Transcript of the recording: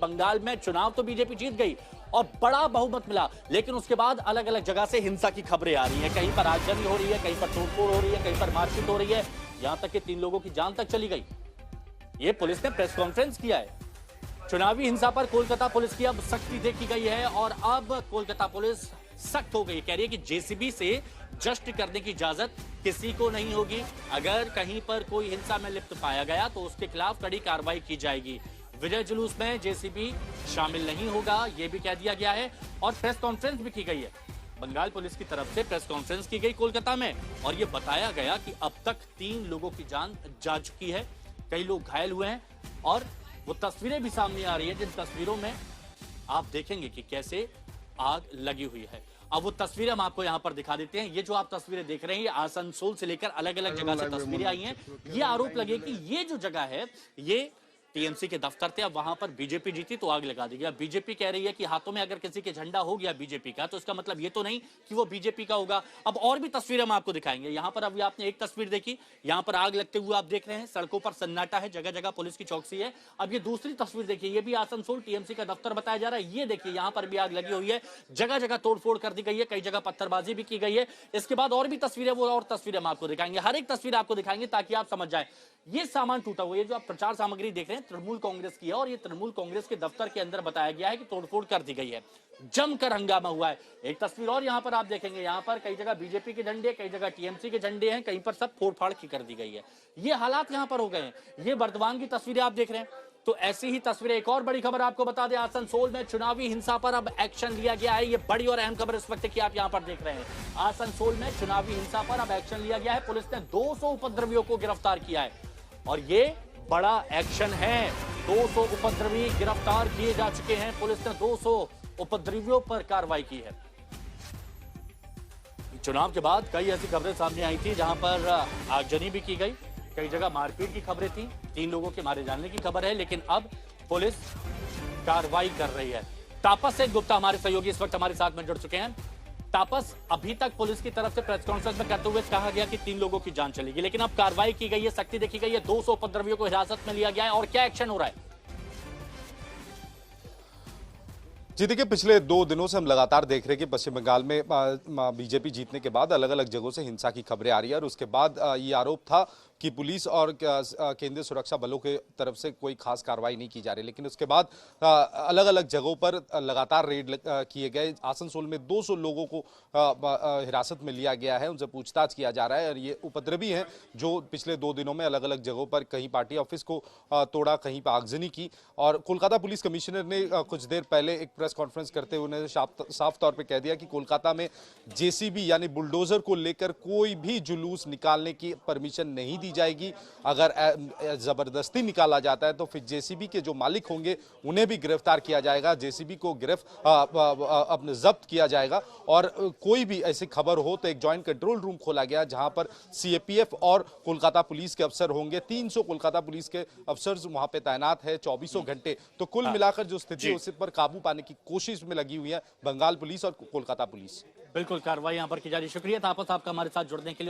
बंगाल में चुनाव तो बीजेपी जीत गई और बड़ा बहुमत मिला, लेकिन उसके बाद अलग अलग जगह से हिंसा की खबरें आ रही हैं। कहीं पर आगजनी हो रही है, कहीं पर तोड़फोड़ हो रही है, कहीं पर मारपीट हो रही है, यहां तक कि 3 लोगों की जान तक चली गई। ये पुलिस ने प्रेस कॉन्फ्रेंस किया है। चुनावी हिंसा पर कोलकाता पुलिस की अब सख्ती देखी गई है और अब कोलकाता पुलिस सख्त हो गई, कह रही है कि जेसीबी से जस्ट करने की इजाजत किसी को नहीं होगी। अगर कहीं पर कोई हिंसा में लिप्त पाया गया तो उसके खिलाफ कड़ी कार्रवाई की जाएगी। विजय जुलूस में जेसीबी शामिल नहीं होगा, यह भी कह दिया गया है और प्रेस कॉन्फ्रेंस भी की गई है। बंगाल पुलिस की तरफ से प्रेस कॉन्फ्रेंस की गई कोलकाता में और यह बताया गया कि अब तक 3 लोगों की जान जा चुकी है, कई लोग घायल हुए हैं और वो तस्वीरें भी सामने आ रही है जिन तस्वीरों में आप देखेंगे कि कैसे आग लगी हुई है। अब वो तस्वीरें हम आपको यहां पर दिखा देते हैं। ये जो आप तस्वीरें देख रहे हैं, ये आसनसोल से लेकर अलग अलग जगह से तस्वीरें आई हैं। ये आरोप लगे कि ये जो जगह है ये टीएमसी के दफ्तर थे, अब वहां पर बीजेपी जीती तो आग लगा दी गई। बीजेपी कह रही है कि हाथों में अगर किसी के झंडा हो गया बीजेपी का तो इसका मतलब ये तो नहीं कि वो बीजेपी का होगा। अब और भी तस्वीरें हम आपको दिखाएंगे। यहां पर अभी आपने एक तस्वीर देखी, यहां पर आग लगते हुए आप देख रहे हैं, सड़कों पर सन्नाटा है, जगह जगह पुलिस की चौकसी है। अब ये दूसरी तस्वीर देखिए, ये भी आसनसोल टीएमसी का दफ्तर बताया जा रहा है। ये देखिए, यहां पर भी आग लगी हुई है, जगह जगह तोड़फोड़ कर दी गई है, कई जगह पत्थरबाजी भी की गई है। इसके बाद और भी तस्वीरें, वो और तस्वीरें हम आपको दिखाएंगे, हर एक तस्वीर आपको दिखाएंगे ताकि आप समझ जाए। ये सामान टूटा हुआ, ये जो आप प्रचार सामग्री देख रहे हैं तृणमूल कांग्रेस की है और ये तृणमूल कांग्रेस के दफ्तर के अंदर बताया गया है कि तोड़फोड़ कर दी गई है, जमकर हंगामा हुआ है। एक तस्वीर और यहां पर आप देखेंगे, यहां पर कई जगह बीजेपी के झंडे, कई जगह टीएमसी के झंडे हैं, कहीं पर सब फोड़फाड़ की कर दी गई है। ये हालात यहां पर हो गए हैं। ये वर्तमान की तस्वीरें आप देख रहे हैं। तो ऐसी ही तस्वीरें, एक और बड़ी खबर आपको बता दें, आसनसोल में चुनावी हिंसा पर अब एक्शन लिया गया है। ये बड़ी और अहम खबर इस वक्त की आप यहां पर देख रहे हैं। आसनसोल में चुनावी हिंसा पर अब एक्शन लिया गया है। पुलिस ने 200 उपद्रवियों को गिरफ्तार किया है और ये बड़ा एक्शन है। 200 उपद्रवी गिरफ्तार किए जा चुके हैं। पुलिस ने 200 उपद्रवियों पर कार्रवाई की है। चुनाव के बाद कई ऐसी खबरें सामने आई थी जहां पर आगजनी भी की गई, कई जगह मारपीट की खबरें थी, 3 लोगों के मारे जाने की खबर है, लेकिन अब पुलिस कार्रवाई कर रही है। तापस सेन गुप्ता हमारे सहयोगी इस वक्त हमारे साथ में जुड़ चुके हैं। तापस, अभी तक पुलिस की तरफ से प्रेस कॉन्फ्रेंस में करते हुए कहा गया कि 3 लोगों की जान चलेगी, लेकिन अब कार्रवाई की गई है, सख्ती देखी गई है, 200 उपद्रवियों को हिरासत में लिया गया है और क्या एक्शन हो रहा है? जी देखिए, पिछले 2 दिनों से हम लगातार देख रहे हैं कि पश्चिम बंगाल में बीजेपी जीतने के बाद अलग अलग जगहों से हिंसा की खबरें आ रही है और उसके बाद ये आरोप था कि पुलिस और केंद्रीय सुरक्षा बलों के तरफ से कोई खास कार्रवाई नहीं की जा रही, लेकिन उसके बाद अलग अलग जगहों पर लगातार रेड किए गए। आसनसोल में 200 लोगों को हिरासत में लिया गया है, उनसे पूछताछ किया जा रहा है और ये उपद्रवी हैं जो पिछले 2 दिनों में अलग अलग जगहों पर कहीं पार्टी ऑफिस को तोड़ा, कहीं पर आगजनी की। और कोलकाता पुलिस कमिश्नर ने कुछ देर पहले एक प्रेस कॉन्फ्रेंस करते हुए उन्होंने साफ तौर पर कह दिया कि कोलकाता में जेसीबी यानी बुलडोजर को लेकर कोई भी जुलूस निकालने की परमिशन नहीं दी जाएगी। अगर जबरदस्ती निकाला जाता है तो फिर जेसीबी के जो मालिक होंगे उन्हें भी गिरफ्तार किया जाएगा, जेसीबी को अपने जब्त किया जाएगा। और कोई भी ऐसी खबर हो तो एक जॉइंट कंट्रोल रूम खोला गया जहां पर सीएपीएफ और कोलकाता पुलिस के अफसर होंगे। 300 कोलकाता पुलिस के अफसर वहां पे तैनात है 24 घंटे। तो कुल मिलाकर जो स्थिति है उस पर काबू पाने की कोशिश में लगी हुई है बंगाल पुलिस और कोलकाता पुलिस। बिल्कुल, कार्रवाई यहां पर की जा रही है। शुक्रिया तापस आपका हमारे साथ जुड़ने के लिए।